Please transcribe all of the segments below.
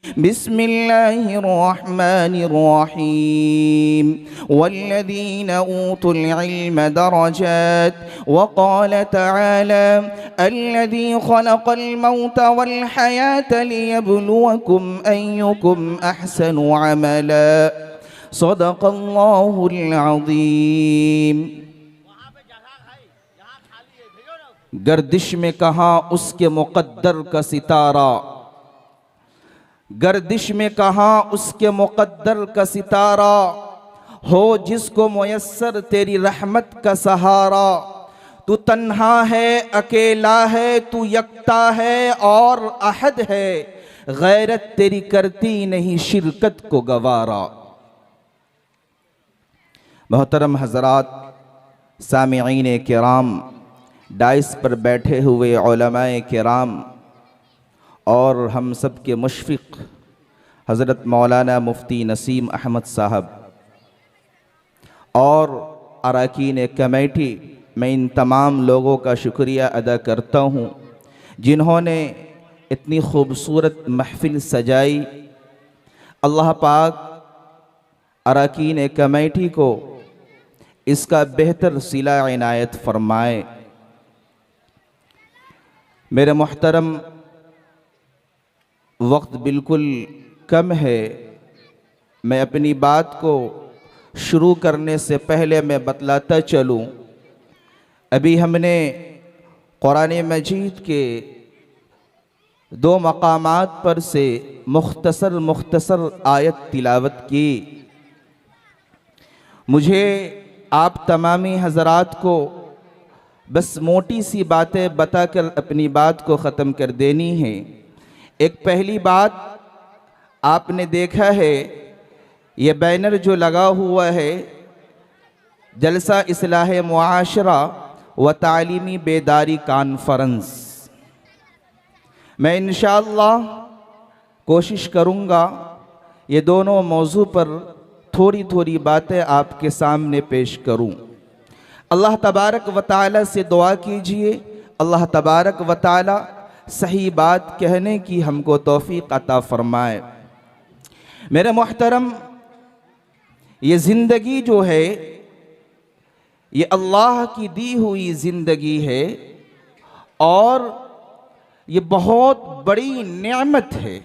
बिस्मिल्लाहिर्रहमानिर्रहीम वल्लज़ीना ऊतुल इल्म दरजात वक़ाल तआला अल्लज़ी खलक़ल मौत वल हयात लियब्लुवकुम अय्युकुम अहसनु अमला सदक़ल्लाहुल अज़ीम। गर्दिश में कहाँ उसके मुक़द्दर का सितारा, गर्दिश में कहाँ उसके मुक़द्दर का सितारा, हो जिसको मुयस्सर तेरी रहमत का सहारा। तू तन्हा है, अकेला है, तू यकता है और अहद है, गैरत तेरी करती नहीं शिरकत को गवारा। मोहतरम हज़रात, सामिईन किराम, डाइस पर बैठे हुए उलमाए किराम और हम सब के मुशफ़िक़ हज़रत मौलाना मुफ्ती नसीम अहमद साहब और अरकान कमेटी, मैं इन तमाम लोगों का शुक्रिया अदा करता हूँ जिन्होंने इतनी खूबसूरत महफ़िल सजाई। अल्लाह पाक अरकान कमेटी को इसका बेहतर सिला इनायत फरमाए। मेरे मोहतरम, वक्त बिल्कुल कम है, मैं अपनी बात को शुरू करने से पहले मैं बतलाता चलूँ, अभी हमने कुरान मजीद के दो मकामात पर से मुख्तसर आयत तिलावत की। मुझे आप तमामी हज़रात को बस मोटी सी बातें बताकर अपनी बात को ख़त्म कर देनी है। एक पहली बात, आपने देखा है ये बैनर जो लगा हुआ है, जलसा इस्लाह मुआशरा व तालीमी बेदारी कॉन्फ्रेंस। मैं इंशाअल्लाह कोशिश करूँगा ये दोनों मौजू पर थोड़ी थोड़ी बातें आपके सामने पेश करूँ। अल्लाह तबारक व तआला से दुआ कीजिए, अल्लाह तबारक व तआला सही बात कहने की हमको तौफीक अता फरमाए। मेरे मोहतरम, ये ज़िंदगी जो है ये अल्लाह की दी हुई ज़िंदगी है और ये बहुत बड़ी नेमत है।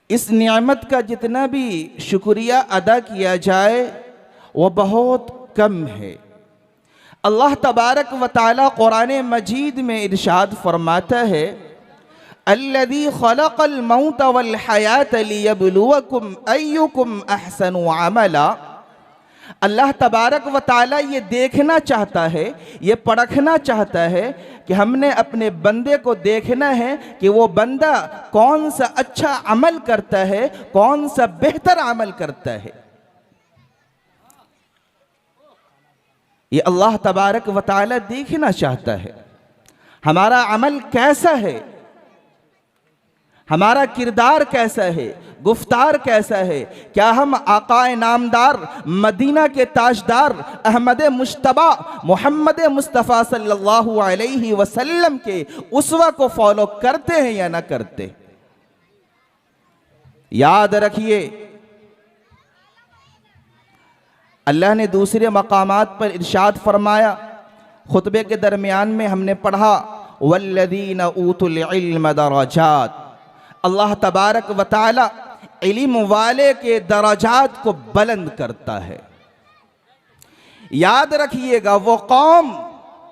इस नेमत का जितना भी शुक्रिया अदा किया जाए वो बहुत कम है। अल्लाह तबारक व तआला कुरान मजीद में इरशाद फरमाता है, अल्लज़ी खलक़ल मौत वल हयात लियब्लुवकुम अय्युकुम अहसनु अमला। अल्लाह तबारक व तआला ये देखना चाहता है, ये परखना चाहता है कि हमने अपने बंदे को देखना है कि वो बंदा कौन सा अच्छा अमल करता है, कौन सा बेहतर अमल करता है। ये अल्लाह तबारक व तआला देखना चाहता है हमारा अमल कैसा है, हमारा किरदार कैसा है, गुफ्तार कैसा है। क्या हम आकाए नामदार, मदीना के ताजदार, अहमद मुश्तबा मोहम्मद मुस्तफ़ा सल्लल्लाहु अलैहि वसल्लम के उसवा को फॉलो करते हैं या ना करते? याद रखिए, अल्लाह ने दूसरे मकामात पर इरशाद फरमाया, खुतबे के दरमियान में हमने पढ़ा, वल्लज़ीना ऊतुल इल्म दरजात। अल्लाह तबारक व तआला इल्म वाले के दरजात को बुलंद करता है। याद रखिएगा, वो कौम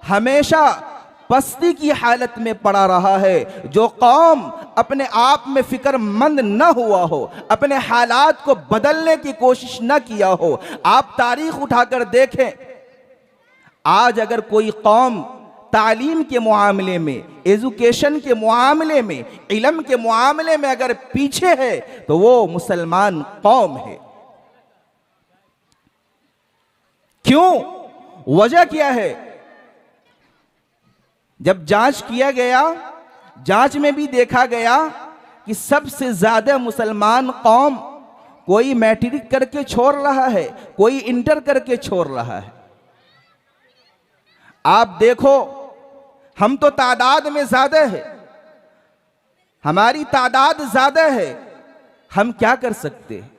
हमेशा पस्ती की हालत में पड़ा रहा है, जो कौम अपने आप में फिक्रमंद न हुआ हो, अपने हालात को बदलने की कोशिश न किया हो। आप तारीख उठाकर देखें, आज अगर कोई कौम तालीम के मामले में, एजुकेशन के मामले में, इल्म के मामले में अगर पीछे है तो वो मुसलमान कौम है। क्यों? वजह क्या है? जब जांच किया गया, जांच में भी देखा गया कि सबसे ज्यादा मुसलमान कौम कोई मैट्रिक करके छोड़ रहा है, कोई इंटर करके छोड़ रहा है। आप देखो, हम तो तादाद में ज्यादा है, हमारी तादाद ज्यादा है, हम क्या कर सकते हैं?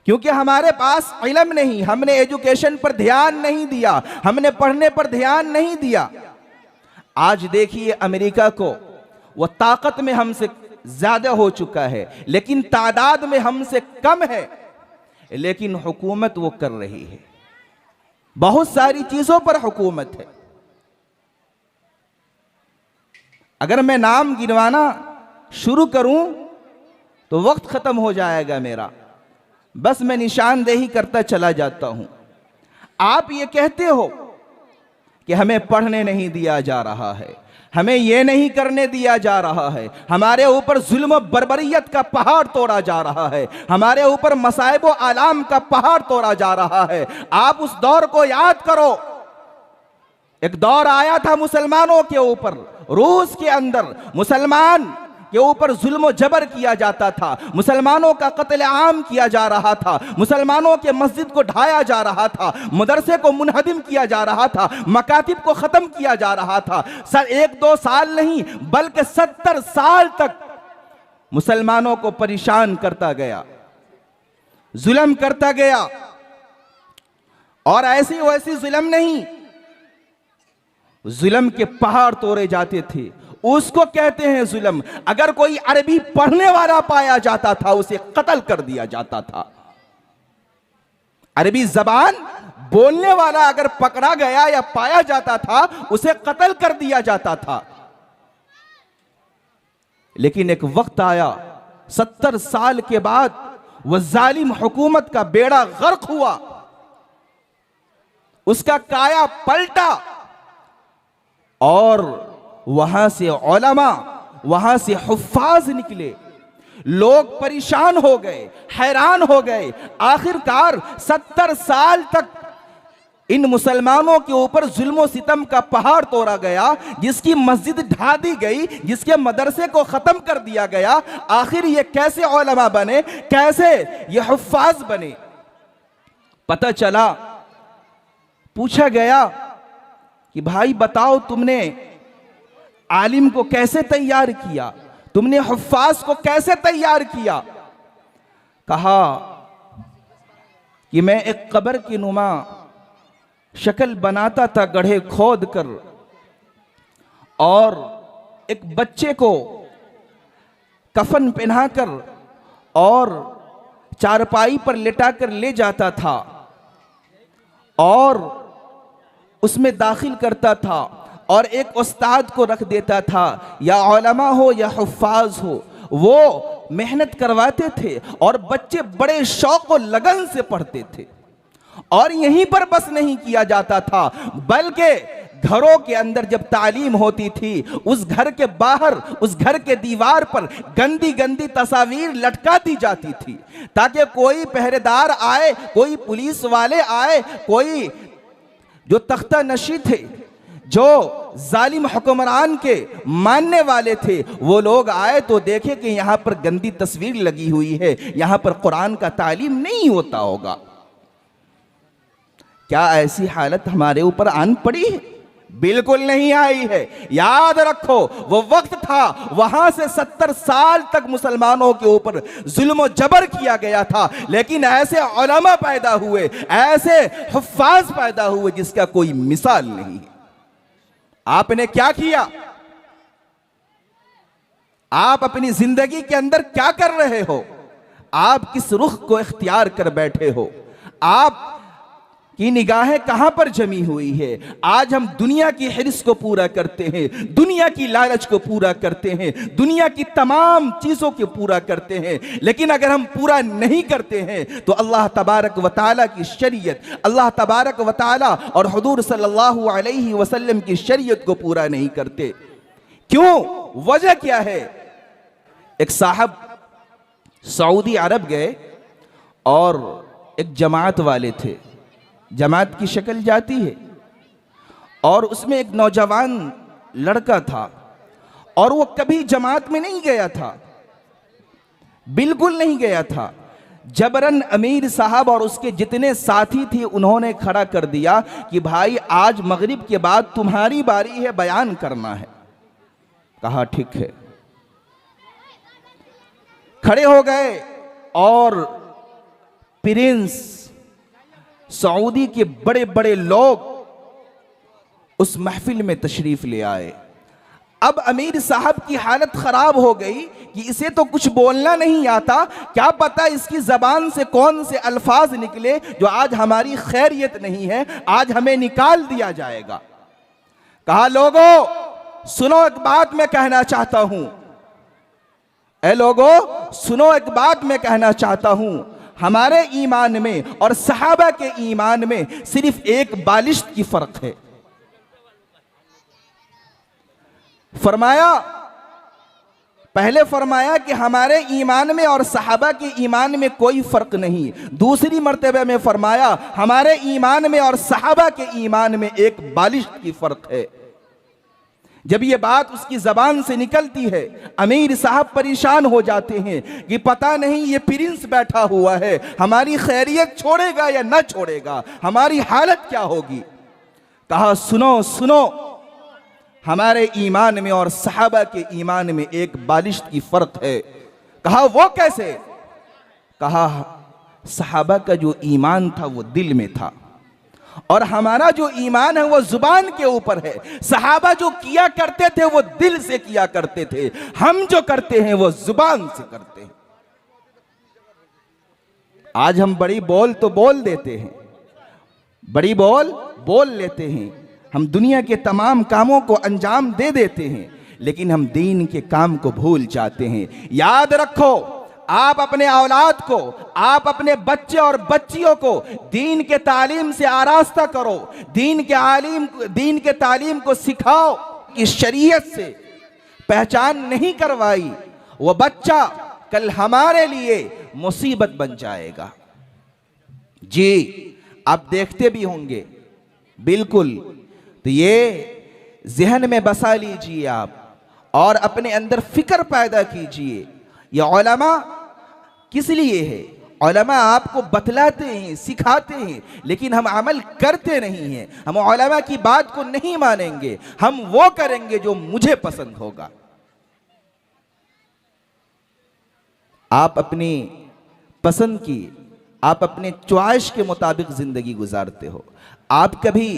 क्योंकि हमारे पास इल्म नहीं, हमने एजुकेशन पर ध्यान नहीं दिया, हमने पढ़ने पर ध्यान नहीं दिया। आज देखिए अमेरिका को, वह ताकत में हमसे ज्यादा हो चुका है, लेकिन तादाद में हमसे कम है, लेकिन हुकूमत वो कर रही है। बहुत सारी चीजों पर हुकूमत है। अगर मैं नाम गिनवाना शुरू करूं तो वक्त खत्म हो जाएगा मेरा, बस मैं निशानदेही करता चला जाता हूं। आप ये कहते हो कि हमें पढ़ने नहीं दिया जा रहा है, हमें यह नहीं करने दिया जा रहा है, हमारे ऊपर जुल्म बर्बरियत का पहाड़ तोड़ा जा रहा है, हमारे ऊपर मसाइब व आलाम का पहाड़ तोड़ा जा रहा है। आप उस दौर को याद करो। एक दौर आया था मुसलमानों के ऊपर, रूस के अंदर मुसलमान के ऊपर जुल्म जबर किया जाता था, मुसलमानों का कत्ल आम किया जा रहा था, मुसलमानों के मस्जिद को ढाया जा रहा था, मदरसे को मुनहदिम किया जा रहा था, मकातिब को खत्म किया जा रहा था। सर 1-2 साल नहीं बल्कि 70 साल तक मुसलमानों को परेशान करता गया, जुल्म करता गया। और ऐसी वैसी जुल्म नहीं, जुल्म के पहाड़ तोड़े जाते थे, उसको कहते हैं जुल्म। अगर कोई अरबी पढ़ने वाला पाया जाता था उसे कत्ल कर दिया जाता था। अरबी जबान बोलने वाला अगर पकड़ा गया या पाया जाता था उसे कत्ल कर दिया जाता था। लेकिन एक वक्त आया 70 साल के बाद वह जालिम हुकूमत का बेड़ा गर्क हुआ, उसका काया पलटा और वहां से उलमा, वहां से हुफ्फाज निकले। लोग परेशान हो गए, हैरान हो गए। आखिरकार 70 साल तक इन मुसलमानों के ऊपर जुल्म सितम का पहाड़ तोड़ा गया, जिसकी मस्जिद ढा दी गई, जिसके मदरसे को खत्म कर दिया गया। आखिर ये कैसे उलमा बने, कैसे ये हुफ्फाज बने? पता चला, पूछा गया कि भाई बताओ तुमने आलिम को कैसे तैयार किया, तुमने हुफ्फाज को कैसे तैयार किया? कहा कि मैं एक कब्र की नुमा शक्ल बनाता था गड्ढे खोद कर, और एक बच्चे को कफन पहनाकर और चारपाई पर लिटाकर ले जाता था और उसमें दाखिल करता था, और एक उस्ताद को रख देता था, या उलमा हो या हुफ्फाज हो, वो मेहनत करवाते थे और बच्चे बड़े शौक और लगन से पढ़ते थे। और यहीं पर बस नहीं किया जाता था, बल्कि घरों के अंदर जब तालीम होती थी, उस घर के बाहर, उस घर के दीवार पर गंदी गंदी तस्वीर लटका दी जाती थी, ताकि कोई पहरेदार आए, कोई पुलिस वाले आए, कोई जो तख्ता नशी थे, जो जालिम हुक्मरान के मानने वाले थे, वो लोग आए तो देखे कि यहां पर गंदी तस्वीर लगी हुई है, यहां पर कुरान का तालीम नहीं होता होगा। क्या ऐसी हालत हमारे ऊपर आन पड़ी है? बिल्कुल नहीं आई है। याद रखो, वो वक्त था, वहां से 70 साल तक मुसलमानों के ऊपर जुल्म जबर किया गया था, लेकिन ऐसे उलमा पैदा हुए, ऐसे हुफ्फाज पैदा हुए जिसका कोई मिसाल नहीं है। आपने क्या किया? आप अपनी जिंदगी के अंदर क्या कर रहे हो? आप किस रुख को इख्तियार कर बैठे हो? आप की निगाहें कहां पर जमी हुई है? आज हम दुनिया की हिर्स को पूरा करते हैं, दुनिया की लालच को पूरा करते हैं, दुनिया की तमाम चीजों को पूरा करते हैं, लेकिन अगर हम पूरा नहीं करते हैं तो अल्लाह तबारक व तआला की शरीयत, अल्लाह तबारक व तआला और हुजूर सल्लल्लाहु अलैहि वसल्लम की शरीयत को पूरा नहीं करते। क्यों? वजह क्या है? एक साहब सऊदी अरब गए और एक जमात वाले थे, जमात की शक्ल जाती है, और उसमें एक नौजवान लड़का था और वो कभी जमात में नहीं गया था, बिल्कुल नहीं गया था। जबरन अमीर साहब और उसके जितने साथी थे उन्होंने खड़ा कर दिया कि भाई आज मगरिब के बाद तुम्हारी बारी है, बयान करना है। कहा ठीक है। खड़े हो गए और प्रिंस, सऊदी के बड़े बड़े लोग उस महफिल में तशरीफ ले आए। अब अमीर साहब की हालत खराब हो गई कि इसे तो कुछ बोलना नहीं आता, क्या पता इसकी जबान से कौन से अल्फाज निकले जो आज हमारी खैरियत नहीं है, आज हमें निकाल दिया जाएगा। कहा, लोगों सुनो, एक बात मैं कहना चाहता हूं। ए लोगों सुनो, एक बात मैं कहना चाहता हूं। हमारे ईमान में और सहाबा के ईमान में सिर्फ एक बालिश्त की फर्क है। पहले फरमाया कि हमारे ईमान में और सहाबा के ईमान में कोई फर्क नहीं। दूसरी मर्तबे में फरमाया हमारे ईमान में और सहाबा के ईमान में एक बालिश्त की फर्क है। जब ये बात उसकी जबान से निकलती है, अमीर साहब परेशान हो जाते हैं कि पता नहीं ये प्रिंस बैठा हुआ है, हमारी खैरियत छोड़ेगा या न छोड़ेगा, हमारी हालत क्या होगी। कहा, सुनो सुनो, हमारे ईमान में और सहाबा के ईमान में एक बालिश्त की फर्क है। कहा, वो कैसे। कहा, सहाबा का जो ईमान था वो दिल में था और हमारा जो ईमान है वो जुबान के ऊपर है। सहाबा जो किया करते थे वो दिल से किया करते थे, हम जो करते हैं वो जुबान से करते हैं। आज हम बड़ी बोल तो बोल देते हैं, बड़ी बोल बोल लेते हैं, हम दुनिया के तमाम कामों को अंजाम दे देते हैं, लेकिन हम दीन के काम को भूल जाते हैं। याद रखो, आप अपने औलाद को, आप अपने बच्चे और बच्चियों को दीन के तालीम से आरास्ता करो, दीन के तालीम को सिखाओ। कि शरीयत से पहचान नहीं करवाई वो बच्चा कल हमारे लिए मुसीबत बन जाएगा। जी आप देखते भी होंगे, बिल्कुल। तो ये जहन में बसा लीजिए आप और अपने अंदर फिक्र पैदा कीजिए। ये उलमा किस लिए है? उलमा आपको बतलाते हैं, सिखाते हैं, लेकिन हम अमल करते नहीं हैं। हम उलमा की बात को नहीं मानेंगे, हम वो करेंगे जो मुझे पसंद होगा। आप अपनी पसंद की, आप अपने च्वाइस के मुताबिक जिंदगी गुजारते हो। आप कभी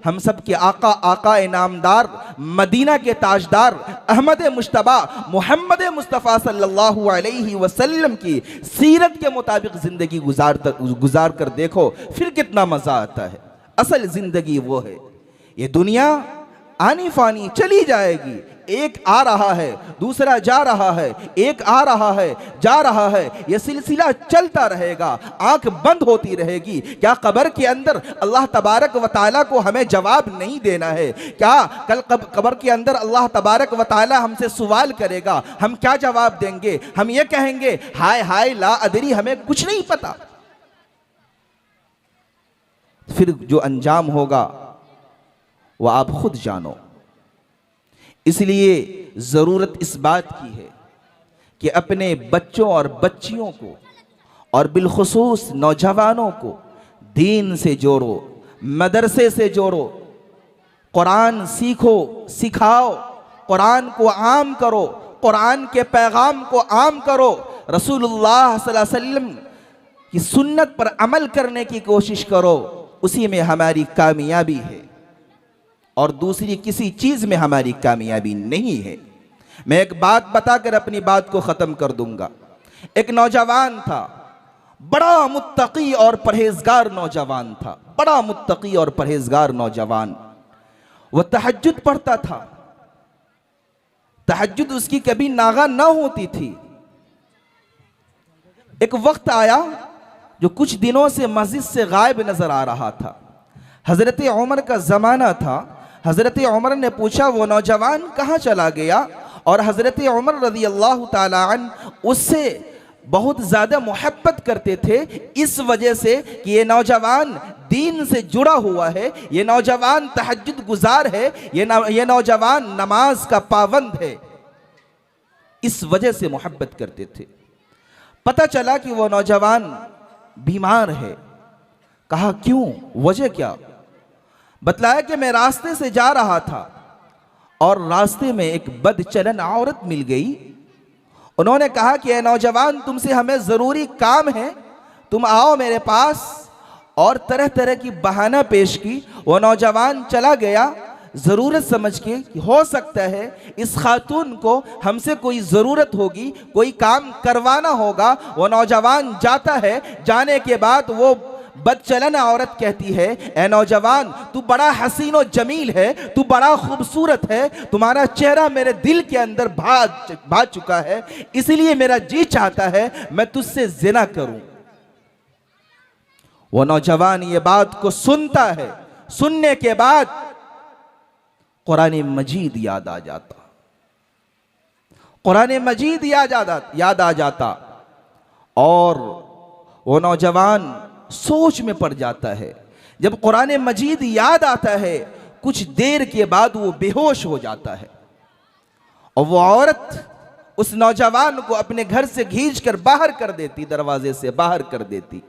हम सब के आका इनामदार, मदीना के ताजदार अहमद मुश्तबा मोहम्मद मुस्तफ़ा सल्लल्लाहु अलैहि वसल्लम की सीरत के मुताबिक ज़िंदगी गुजार कर देखो, फिर कितना मज़ा आता है। असल ज़िंदगी वो है। ये दुनिया आनी फानी चली जाएगी, एक आ रहा है, दूसरा जा रहा है, एक आ रहा है, जा रहा है, यह सिलसिला चलता रहेगा, आंख बंद होती रहेगी। क्या कब्र के अंदर अल्लाह तबारक व तआला को हमें जवाब नहीं देना है? क्या कल कब्र के अंदर अल्लाह तबारक व तआला हमसे सवाल करेगा, हम क्या जवाब देंगे? हम ये कहेंगे हाय हाय ला अदरी, हमें कुछ नहीं पता। फिर जो अंजाम होगा वो आप खुद जानो। इसलिए ज़रूरत इस बात की है कि अपने बच्चों और बच्चियों को और बिलखुसूस नौजवानों को दीन से जोड़ो, मदरसे से जोड़ो, कुरान सीखो, सिखाओ, कुरान को आम करो, कुरान के पैगाम को आम करो, रसूलुल्लाह सल्लल्लाहु अलैहि वसल्लम की सुन्नत पर अमल करने की कोशिश करो। उसी में हमारी कामयाबी है और दूसरी किसी चीज में हमारी कामयाबी नहीं है। मैं एक बात बताकर अपनी बात को खत्म कर दूंगा। एक नौजवान था, बड़ा मुत्तकी और परहेजगार नौजवान था, बड़ा मुत्तकी और परहेजगार नौजवान। वह तहज्जुद पढ़ता था, तहज्जुद उसकी कभी नागा ना होती थी। एक वक्त आया जो कुछ दिनों से मस्जिद से गायब नजर आ रहा था। हजरत उमर का जमाना था। हजरत उमर ने पूछा वो नौजवान कहाँ चला गया? और हजरत उमर रज़ी अल्लाह ताला अन्हु उससे बहुत ज़्यादा मोहब्बत करते थे, इस वजह से कि ये नौजवान दीन से जुड़ा हुआ है, ये नौजवान तहज्जुद गुजार है, ये नौजवान नमाज का पाबंद है, इस वजह से मोहब्बत करते थे। पता चला कि वो नौजवान बीमार है। कहा क्यों, वजह क्या? बतलाया कि मैं रास्ते से जा रहा था और रास्ते में एक बदचलन औरत मिल गई। उन्होंने कहा कि ए नौजवान, तुमसे हमें ज़रूरी काम है, तुम आओ मेरे पास। और तरह तरह की बहाना पेश की। वो नौजवान चला गया ज़रूरत समझ के कि हो सकता है इस खातून को हमसे कोई ज़रूरत होगी, कोई काम करवाना होगा। वो नौजवान जाता है। जाने के बाद वो बदचलन औरत कहती है, ए नौजवान, तू बड़ा हसीन और जमील है, तू बड़ा खूबसूरत है, तुम्हारा चेहरा मेरे दिल के अंदर भा चुका है, इसलिए मेरा जी चाहता है मैं तुझसे जिना करूं। वो नौजवान ये बात को सुनता है। सुनने के बाद कुरान मजीद याद आ जाता, कुरान मजीद याद आ जाता और वो नौजवान सोच में पड़ जाता है। जब कुरान मजीद याद आता है, कुछ देर के बाद वो बेहोश हो जाता है। और वो औरत उस नौजवान को अपने घर से खींचकर बाहर कर देती, दरवाजे से बाहर कर देती।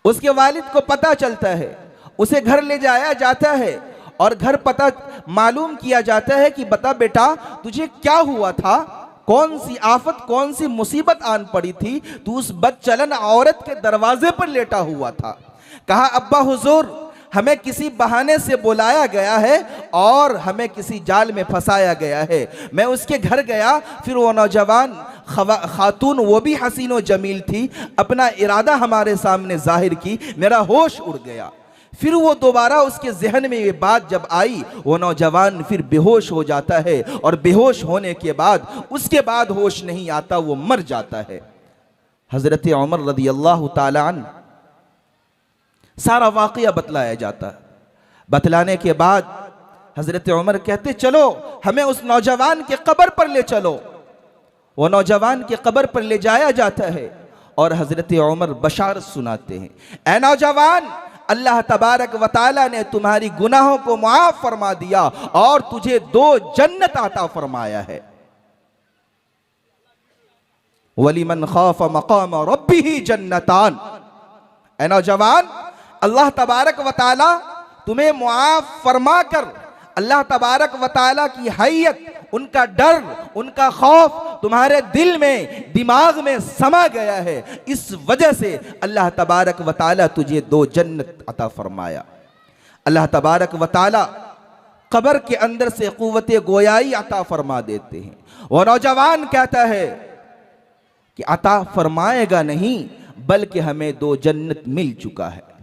उसके वालिद को पता चलता है, उसे घर ले जाया जाता है और घर पता मालूम किया जाता है कि बता बेटा, तुझे क्या हुआ था, कौन सी आफत, कौन सी मुसीबत आन पड़ी थी, तू उस बदचलन औरत के दरवाजे पर लेटा हुआ था। कहा, अब्बा हुजूर, हमें किसी बहाने से बुलाया गया है और हमें किसी जाल में फंसाया गया है। मैं उसके घर गया, फिर वो नौजवान खातून, वो भी हसीन व जमील थी, अपना इरादा हमारे सामने जाहिर की, मेरा होश उड़ गया। फिर वो दोबारा उसके जहन में ये बात जब आई, वो नौजवान फिर बेहोश हो जाता है और बेहोश होने के बाद उसके बाद होश नहीं आता, वो मर जाता है। हजरत उमर रदियल्लाहु ताला अन्हु सारा वाक़या बतलाया जाता। बतलाने के बाद हजरत उमर कहते, चलो हमें उस नौजवान के कब्र पर ले चलो। वो नौजवान के कब्र पर ले जाया जाता है और हजरत उमर बशारत सुनाते हैं, ऐ नौजवान, अल्लाह तबारक व तआला ने तुम्हारी गुनाहों को मुआफ फरमा दिया और तुझे 2 जन्नत अता फरमाया है। वलिमन खाफ मकाम रब्बिही जन्नतान। ऐ नौजवान, अल्लाह तबारक व तआला तुम्हें मुआफ फरमा कर, अल्लाह तबारक व तआला की हैयत, उनका डर, उनका खौफ तुम्हारे दिल में, दिमाग में समा गया है। इस वजह से अल्लाह तबारक व तआला तुझे 2 जन्नत अता फरमाया। अल्लाह तबारक व तआला कब्र के अंदर से कुव्वत गोयाई अता फरमा देते हैं। वो नौजवान कहता है कि अता फरमाएगा नहीं, बल्कि हमें 2 जन्नत मिल चुका है।